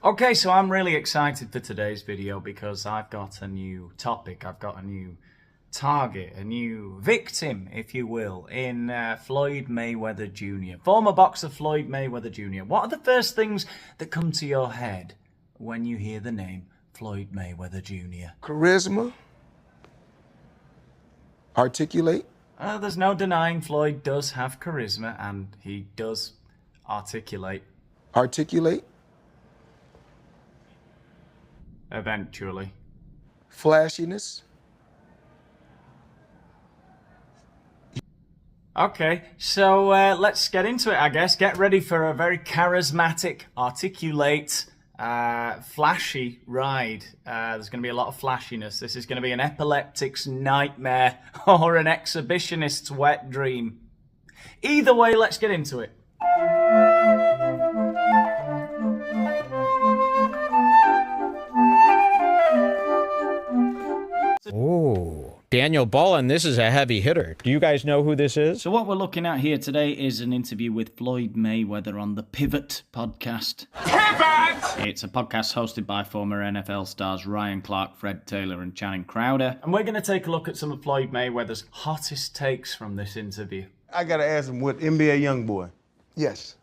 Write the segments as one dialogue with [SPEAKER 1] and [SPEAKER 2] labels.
[SPEAKER 1] Okay, so I'm really excited for today's video because I've got a new topic, I've got a new target, a new victim, if you will, in Floyd Mayweather Jr. Former boxer Floyd Mayweather Jr. What are the first things that come to your head when you hear the name Floyd Mayweather Jr.?
[SPEAKER 2] Charisma. Articulate.
[SPEAKER 1] There's no denying Floyd does have charisma and he does articulate.
[SPEAKER 2] Articulate.
[SPEAKER 1] Eventually.
[SPEAKER 2] Flashiness.
[SPEAKER 1] Okay, so let's get into it, I guess. Get ready for a very charismatic, articulate, flashy ride. There's going to be a lot of flashiness. This is going to be an epileptic's nightmare or an exhibitionist's wet dream. Either way, let's get into it.
[SPEAKER 3] Oh, Daniel Boland, this is a heavy hitter. Do you guys know who this is?
[SPEAKER 1] So what we're looking at here today is an interview with Floyd Mayweather on the Pivot podcast. Pivot! It's a podcast hosted by former NFL stars Ryan Clark, Fred Taylor and Channing Crowder. And we're going to take a look at some of Floyd Mayweather's hottest takes from this interview.
[SPEAKER 4] I got to ask him, what NBA YoungBoy?
[SPEAKER 2] Yes.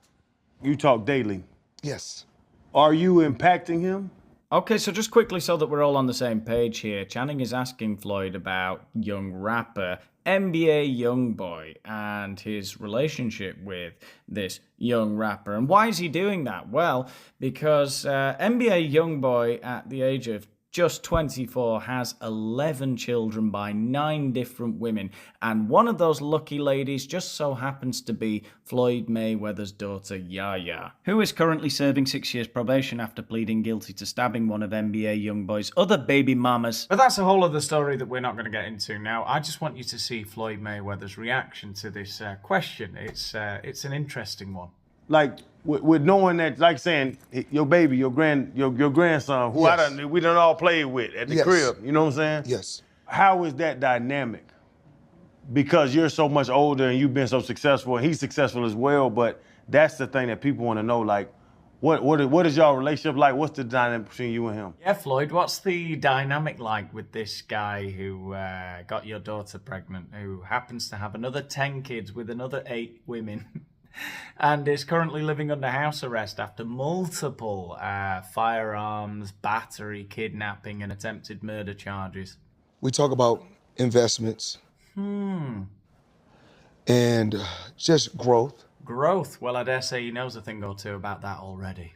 [SPEAKER 4] You talk daily.
[SPEAKER 2] Yes.
[SPEAKER 4] Are you impacting him?
[SPEAKER 1] Okay, so just quickly so that we're all on the same page here, Channing is asking Floyd about young rapper NBA YoungBoy and his relationship with this young rapper. And why is he doing that? Well, because NBA YoungBoy at the age of just 24 has 11 children by 9 different women, and one of those lucky ladies just so happens to be Floyd Mayweather's daughter Yaya, who is currently serving 6 years probation after pleading guilty to stabbing one of NBA YoungBoy's other baby mamas. But that's a whole other story that we're not going to get into now. I just want you to see Floyd Mayweather's reaction to this question. It's an interesting one.
[SPEAKER 4] Like, with knowing that, like saying, your baby, your grandson, who
[SPEAKER 2] Yes.
[SPEAKER 4] we done all played with at the
[SPEAKER 2] Yes.
[SPEAKER 4] crib, you know what I'm saying?
[SPEAKER 2] Yes.
[SPEAKER 4] How is that dynamic? Because you're so much older and you've been so successful, and he's successful as well, but that's the thing that people want to know, like, what is y'all relationship like? What's the dynamic between you and him?
[SPEAKER 1] Yeah, Floyd, what's the dynamic like with this guy who got your daughter pregnant, who happens to have another 10 kids with another 8 women, and is currently living under house arrest after multiple firearms, battery, kidnapping, and attempted murder charges?
[SPEAKER 2] We talk about investments. And just growth.
[SPEAKER 1] Growth. Well, I dare say he knows a thing or two about that already.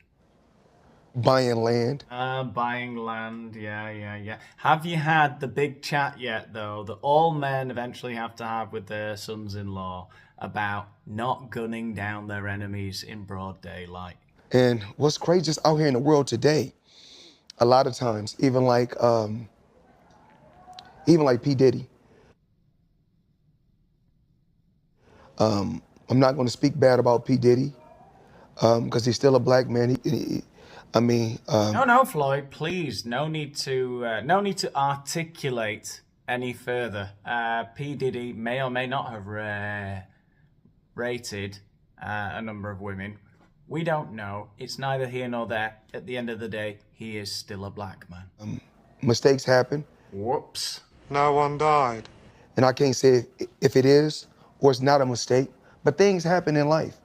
[SPEAKER 2] Buying land.
[SPEAKER 1] Buying land, yeah. Have you had the big chat yet, though, that all men eventually have to have with their sons-in-law about not gunning down their enemies in broad daylight?
[SPEAKER 2] And what's crazy just out here in the world today, a lot of times, even like P Diddy. I'm not going to speak bad about P Diddy because he's still a black man.
[SPEAKER 1] No, Floyd, please, no need to articulate any further. P Diddy may or may not have rated a number of women. We don't know. It's neither here nor there. At the end of the day, he is still a black man.
[SPEAKER 2] Mistakes happen.
[SPEAKER 1] Whoops.
[SPEAKER 5] No one died.
[SPEAKER 2] And I can't say if it is or it's not a mistake, but things happen in life.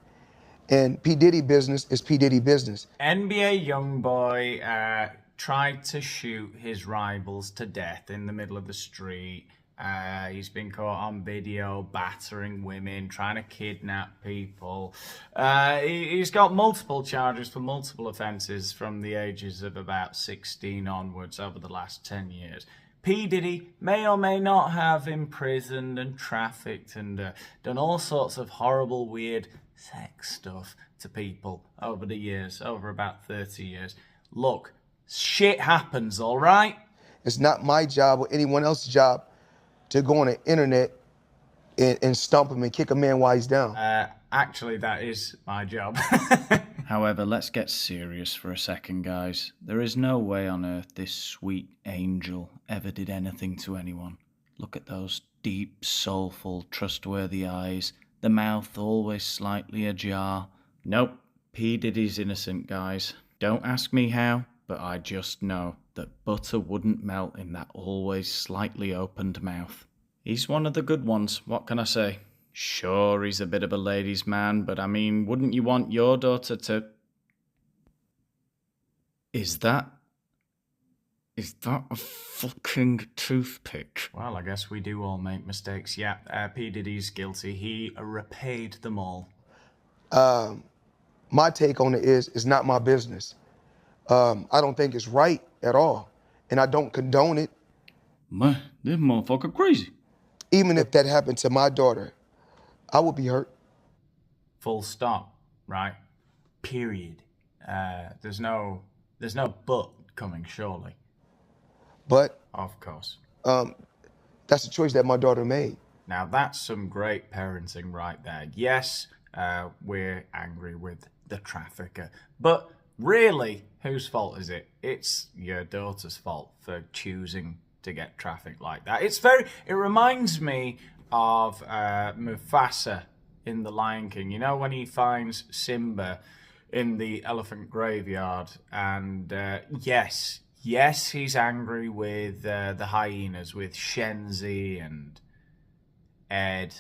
[SPEAKER 2] And P Diddy business is P Diddy business.
[SPEAKER 1] NBA YoungBoy tried to shoot his rivals to death in the middle of the street. He's been caught on video battering women, trying to kidnap people. He's got multiple charges for multiple offences from the ages of about 16 onwards over the last 10 years. P Diddy may or may not have imprisoned and trafficked and done all sorts of horrible, weird sex stuff to people over the years, over about 30 years. Look, shit happens, all right?
[SPEAKER 2] It's not my job or anyone else's job to go on the internet and stump him and kick a man while he's down.
[SPEAKER 1] Actually, that is my job. However, let's get serious for a second, guys. There is no way on earth this sweet angel ever did anything to anyone. Look at those deep, soulful, trustworthy eyes. The mouth always slightly ajar. Nope, P Diddy's innocent, guys. Don't ask me how, but I just know that butter wouldn't melt in that always slightly opened mouth. He's one of the good ones, what can I say? Sure, he's a bit of a ladies' man, but I mean, wouldn't you want your daughter to... Is that a fucking toothpick? Well, I guess we do all make mistakes. Yeah, P Diddy's guilty. He repaid them all.
[SPEAKER 2] My take on it is, it's not my business. I don't think it's right at all, and I don't condone it.
[SPEAKER 1] Man, this motherfucker crazy.
[SPEAKER 2] Even if that happened to my daughter, I would be hurt.
[SPEAKER 1] Full stop, right? Period. There's no but coming, surely.
[SPEAKER 2] But
[SPEAKER 1] Of course.
[SPEAKER 2] that's a choice that my daughter made.
[SPEAKER 1] Now that's some great parenting right there. Yes, we're angry with the trafficker, but really, whose fault is it? It's your daughter's fault for choosing to get traffic like that. It reminds me of Mufasa in The Lion King. You know, when he finds Simba in the elephant graveyard, and yes, he's angry with the hyenas, with Shenzi and Ed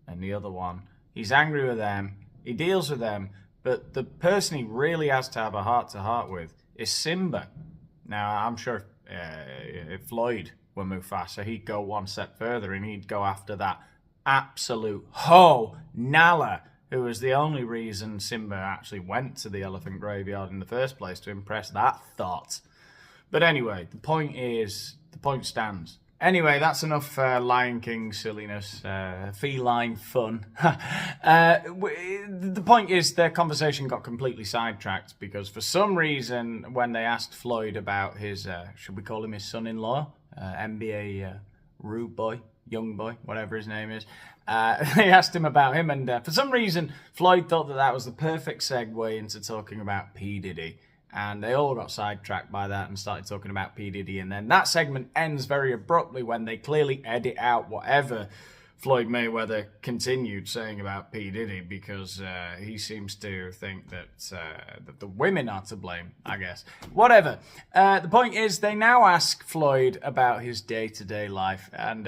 [SPEAKER 1] and the other one. He's angry with them. He deals with them. But the person he really has to have a heart-to-heart with is Simba. Now, I'm sure if Floyd were Mufasa, he'd go one step further and he'd go after that absolute hoe, Nala, who was the only reason Simba actually went to the elephant graveyard in the first place, to impress that thought. But anyway, the point stands. Anyway, that's enough Lion King silliness, feline fun. The point is, their conversation got completely sidetracked because for some reason, when they asked Floyd about his, should we call him his son-in-law, NBA YoungBoy, whatever his name is, they asked him about him, and for some reason, Floyd thought that was the perfect segue into talking about P Diddy. And they all got sidetracked by that and started talking about P Diddy. And then that segment ends very abruptly when they clearly edit out whatever Floyd Mayweather continued saying about P Diddy, because he seems to think that the women are to blame, I guess. Whatever. The point is, they now ask Floyd about his day-to-day life, and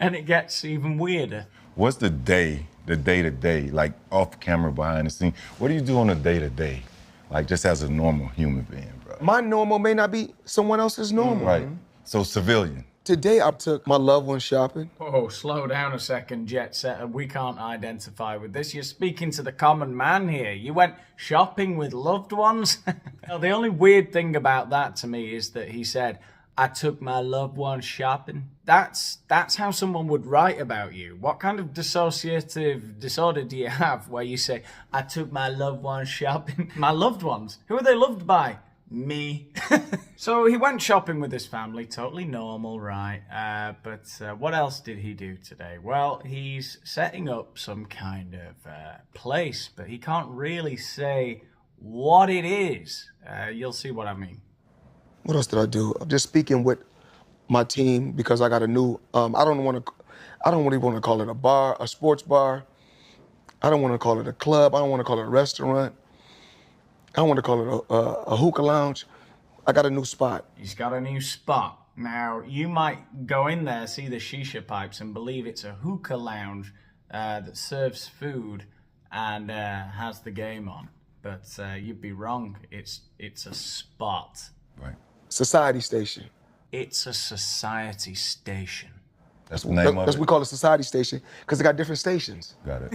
[SPEAKER 1] and it gets even weirder.
[SPEAKER 5] What's the day-to-day, like off camera, behind the scene? What do you do on a day-to-day? Like, just as a normal human being, bro.
[SPEAKER 2] My normal may not be someone else's normal.
[SPEAKER 5] Right. So, civilian.
[SPEAKER 2] Today, I took my loved one shopping.
[SPEAKER 1] Oh, slow down a second, jet setter. We can't identify with this. You're speaking to the common man here. You went shopping with loved ones? Well, the only weird thing about that to me is that he said, I took my loved one shopping. That's how someone would write about you. What kind of dissociative disorder do you have where you say, I took my loved one shopping? My loved ones? Who are they loved by? Me. So he went shopping with his family, totally normal, right? But what else did he do today? Well, he's setting up some kind of place, but he can't really say what it is. You'll see what I mean.
[SPEAKER 2] What else did I do? I'm just speaking with my team because I got a new, I don't really want to call it a bar, a sports bar. I don't want to call it a club. I don't want to call it a restaurant. I don't want to call it a hookah lounge. I got a new spot.
[SPEAKER 1] He's got a new spot. Now, you might go in there, see the shisha pipes, and believe it's a hookah lounge that serves food and has the game on. But you'd be wrong. It's a spot.
[SPEAKER 5] Right.
[SPEAKER 2] Society station.
[SPEAKER 1] It's a society station.
[SPEAKER 5] That's the name of
[SPEAKER 2] That's
[SPEAKER 5] it?
[SPEAKER 2] we call it society station because they got different stations.
[SPEAKER 5] Got it.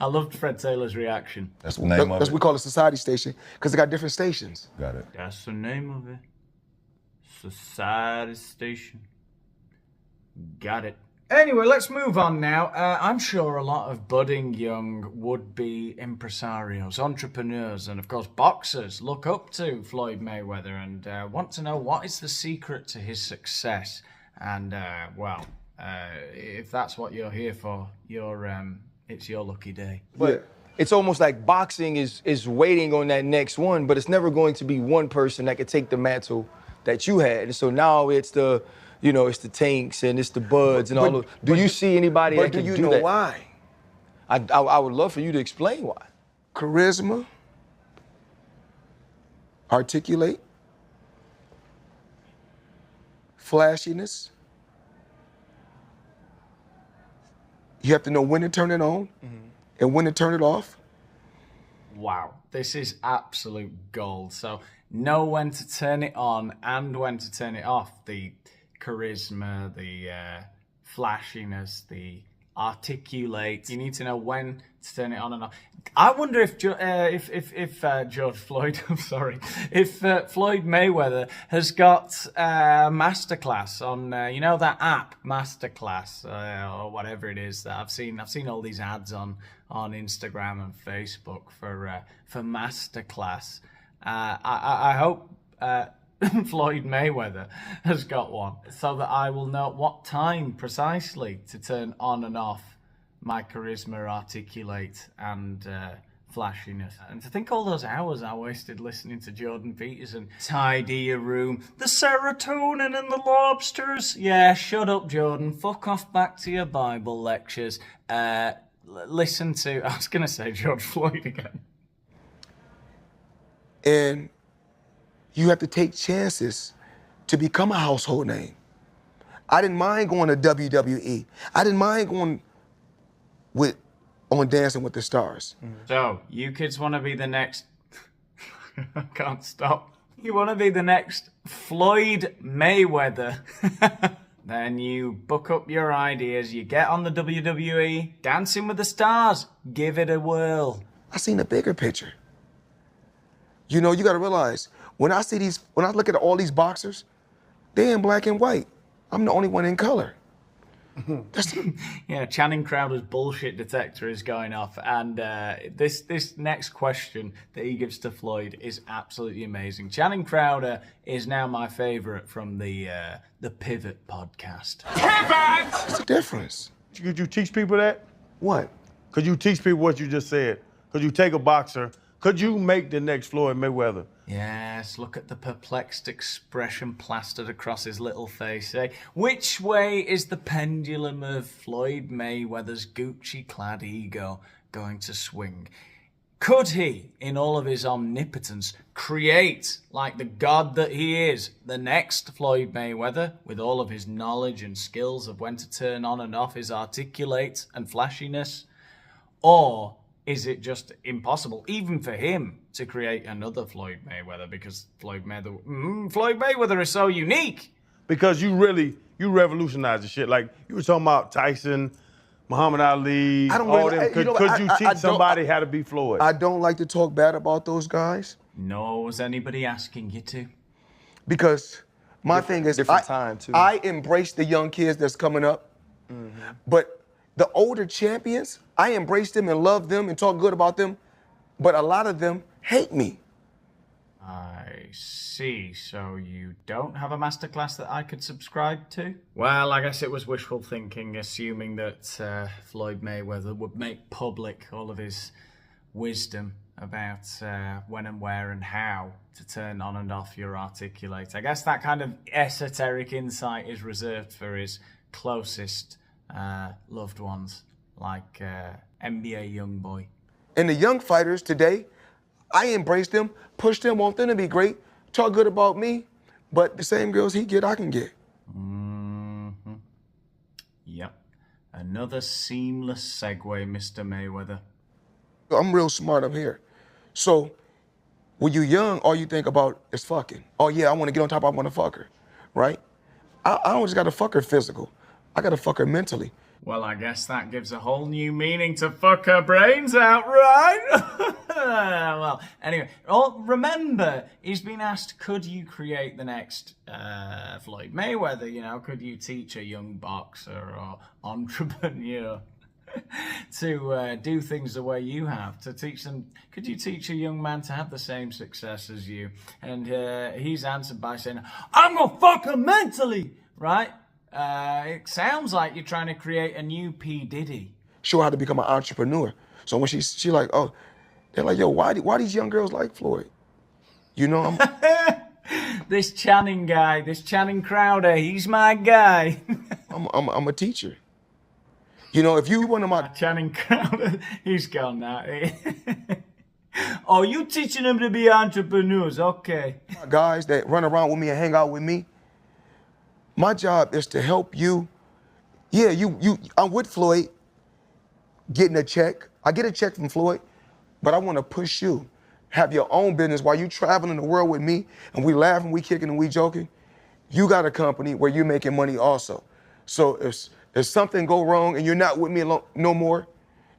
[SPEAKER 1] I loved Fred Taylor's reaction.
[SPEAKER 5] That's the name of
[SPEAKER 2] That's
[SPEAKER 5] it?
[SPEAKER 2] we call it society station because they got different stations.
[SPEAKER 5] Got it.
[SPEAKER 1] That's the name of it. Society station. Got it. Anyway, let's move on now. I'm sure a lot of budding young would-be impresarios, entrepreneurs, and of course boxers look up to Floyd Mayweather and want to know what is the secret to his success. And, well, if that's what you're here for, it's your lucky day.
[SPEAKER 6] But it's almost like boxing is waiting on that next one, but it's never going to be one person that could take the mantle that you had. And so now it's the, it's the Tanks and it's the Buds and all of. Do you see anybody that can do that?
[SPEAKER 2] But do you know why?
[SPEAKER 6] I would love for you to explain why.
[SPEAKER 2] Charisma, articulate, flashiness. You have to know when to turn it on and when to turn it off.
[SPEAKER 1] Wow, this is absolute gold. So know when to turn it on and when to turn it off. The charisma, the flashiness, the articulate. You need to know when to turn it on and off. I wonder if George Floyd, I'm sorry, if Floyd Mayweather has got a masterclass on, you know, that app, Masterclass, or whatever it is that I've seen. I've seen all these ads on Instagram and Facebook for Masterclass. I hope Floyd Mayweather has got one, so that I will know what time precisely to turn on and off my charisma, articulate, and flashiness. And to think all those hours I wasted listening to Jordan Peterson tidy your room, the serotonin and the lobsters. Yeah, shut up, Jordan. Fuck off back to your Bible lectures. Listen to, I was going to say George Floyd again.
[SPEAKER 2] And you have to take chances to become a household name. I didn't mind going to WWE. I didn't mind going on Dancing with the Stars.
[SPEAKER 1] So, you kids want to be the next... I can't stop. You want to be the next Floyd Mayweather. Then you book up your ideas, you get on the WWE, Dancing with the Stars, give it a whirl.
[SPEAKER 2] I seen a bigger picture. You know, you got to realize, when I look at all these boxers, they're in black and white. I'm the only one in color.
[SPEAKER 1] Yeah, Channing Crowder's bullshit detector is going off, and this next question that he gives to Floyd is absolutely amazing. Channing Crowder is now my favorite from the Pivot podcast.
[SPEAKER 2] Pivot! What's the difference?
[SPEAKER 4] Could you teach people that?
[SPEAKER 2] What?
[SPEAKER 4] Could you teach people what you just said? Could you take a boxer? Could you make the next Floyd Mayweather?
[SPEAKER 1] Yes, look at the perplexed expression plastered across his little face, eh? Which way is the pendulum of Floyd Mayweather's Gucci-clad ego going to swing? Could he, in all of his omnipotence, create, like the god that he is, the next Floyd Mayweather, with all of his knowledge and skills of when to turn on and off his articulate and flashiness? Or is it just impossible, even for him, to create another Floyd Mayweather, because Floyd Mayweather is so unique?
[SPEAKER 4] Because you revolutionized the shit. Like, you were talking about Tyson, Muhammad Ali, Could you teach somebody how to be Floyd?
[SPEAKER 2] I don't like to talk bad about those guys.
[SPEAKER 1] Nor was anybody asking you to.
[SPEAKER 2] Because my thing is,
[SPEAKER 6] time, too.
[SPEAKER 2] I embrace the young kids that's coming up, but the older champions, I embrace them and love them and talk good about them, but a lot of them hate me.
[SPEAKER 1] I see. So you don't have a masterclass that I could subscribe to? Well, I guess it was wishful thinking, assuming that Floyd Mayweather would make public all of his wisdom about when and where and how to turn on and off your articulate. I guess that kind of esoteric insight is reserved for his closest loved ones, like NBA YoungBoy.
[SPEAKER 2] And the young fighters today, I embrace them, push them, want them to be great, talk good about me, but the same girls he get, I can get.
[SPEAKER 1] Mm-hmm. Yep. Another seamless segue, Mr. Mayweather.
[SPEAKER 2] I'm real smart up here. So when you're young, all you think about is fucking. Oh yeah, I want to get on top, I want to fuck her, right? I don't just got to fuck her physical. I got to fuck her mentally.
[SPEAKER 1] Well, I guess that gives a whole new meaning to fuck her brains out, right? Well, anyway, remember, he's been asked, could you create the next Floyd Mayweather? You know, could you teach a young boxer or entrepreneur to do things the way you have, to teach them? Could you teach a young man to have the same success as you? And he's answered by saying, I'm gonna fuck her mentally, right? It sounds like you're trying to create a new P Diddy.
[SPEAKER 2] Show her how to become an entrepreneur. So when she like, oh, they're like, yo, why these young girls like Floyd? You know,
[SPEAKER 1] This Channing guy, this Channing Crowder, he's my guy.
[SPEAKER 2] I'm a teacher. You know, if you one of my
[SPEAKER 1] Channing Crowder, he's gone now. Oh, you teaching them to be entrepreneurs, okay.
[SPEAKER 2] Guys that run around with me and hang out with me. My job is to help you. Yeah, I'm with Floyd, getting a check. I get a check from Floyd, but I want to push you. Have your own business while you traveling the world with me and we laughing, we kicking, and we joking. You got a company where you're making money also. So if something go wrong and you're not with me no more,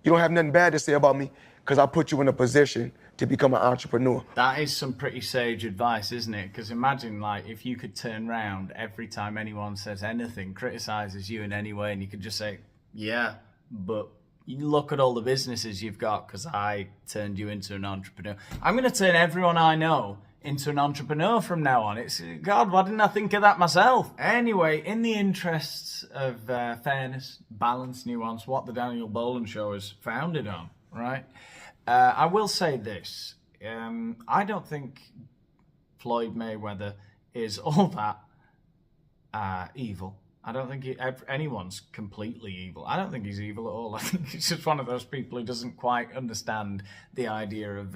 [SPEAKER 2] you don't have nothing bad to say about me because I put you in a position to become an entrepreneur.
[SPEAKER 1] That is some pretty sage advice, isn't it? Because imagine, like, if you could turn around every time anyone says anything, criticizes you in any way, and you could just say, yeah, but you look at all the businesses you've got because I turned you into an entrepreneur. I'm going to turn everyone I know into an entrepreneur from now on. It's, God, why didn't I think of that myself? Anyway, in the interests of fairness, balance, nuance, what the Daniel Boland Show is founded on, right? I will say this. I don't think Floyd Mayweather is all that evil. I don't think anyone's completely evil. I don't think he's evil at all. I think he's just one of those people who doesn't quite understand the idea of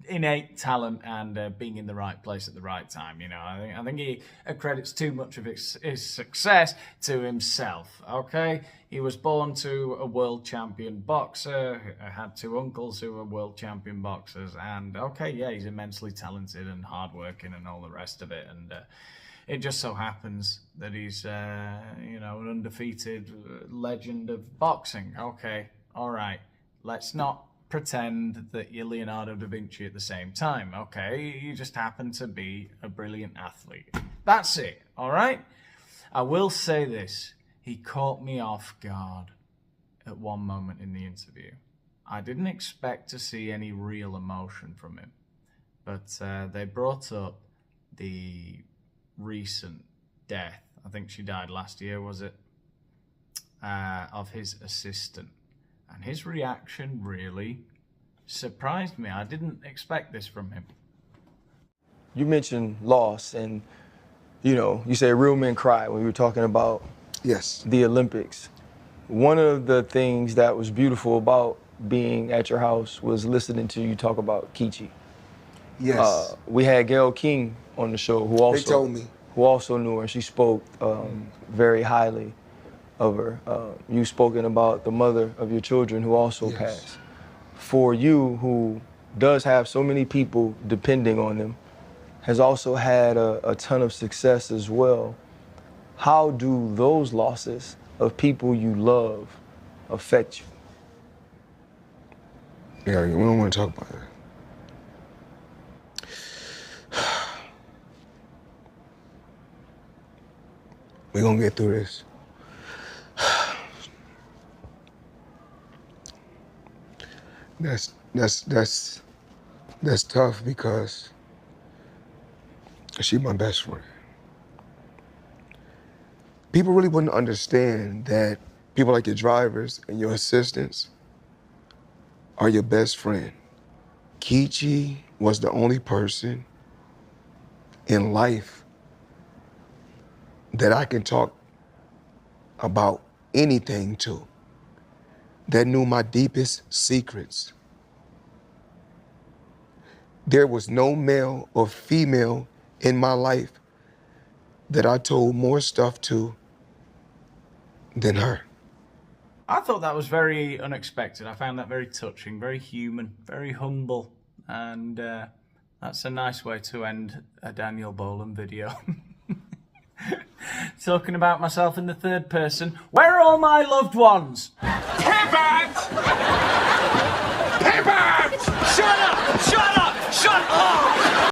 [SPEAKER 1] innate talent and being in the right place at the right time. You know, I think he accredits too much of his success to himself. Okay, he was born to a world champion boxer. I had two uncles who were world champion boxers, and okay, yeah, he's immensely talented and hardworking and all the rest of it, and. It just so happens that he's, an undefeated legend of boxing. Okay, all right. Let's not pretend that you're Leonardo da Vinci at the same time. Okay, you just happen to be a brilliant athlete. That's it, all right? I will say this. He caught me off guard at one moment in the interview. I didn't expect to see any real emotion from him. But they brought up the recent death, I think she died last year, was it, of his assistant, and his reaction really surprised me. I didn't expect this from him.
[SPEAKER 6] You mentioned loss, and you say real men cry when you were talking about the Olympics. One of the things that was beautiful about being at your house was listening to you talk about Kichi.
[SPEAKER 2] Yes.
[SPEAKER 6] We had Gayle King on the show who also knew her, and she spoke very highly of her. You've spoken about the mother of your children who also passed. For you, who does have so many people depending on them, has also had a ton of success as well. How do those losses of people you love affect you?
[SPEAKER 2] Yeah, we don't want to talk about that. We're gonna get through this. That's tough because she's my best friend. People really wouldn't understand that people like your drivers and your assistants are your best friend. Kichi was the only person in life that I can talk about anything to, that knew my deepest secrets. There was no male or female in my life that I told more stuff to than her.
[SPEAKER 1] I thought that was very unexpected. I found that very touching, very human, very humble, and that's a nice way to end a Daniel Boland video. Talking about myself in the third person. Where are all my loved ones?
[SPEAKER 7] Pivot! Pivot!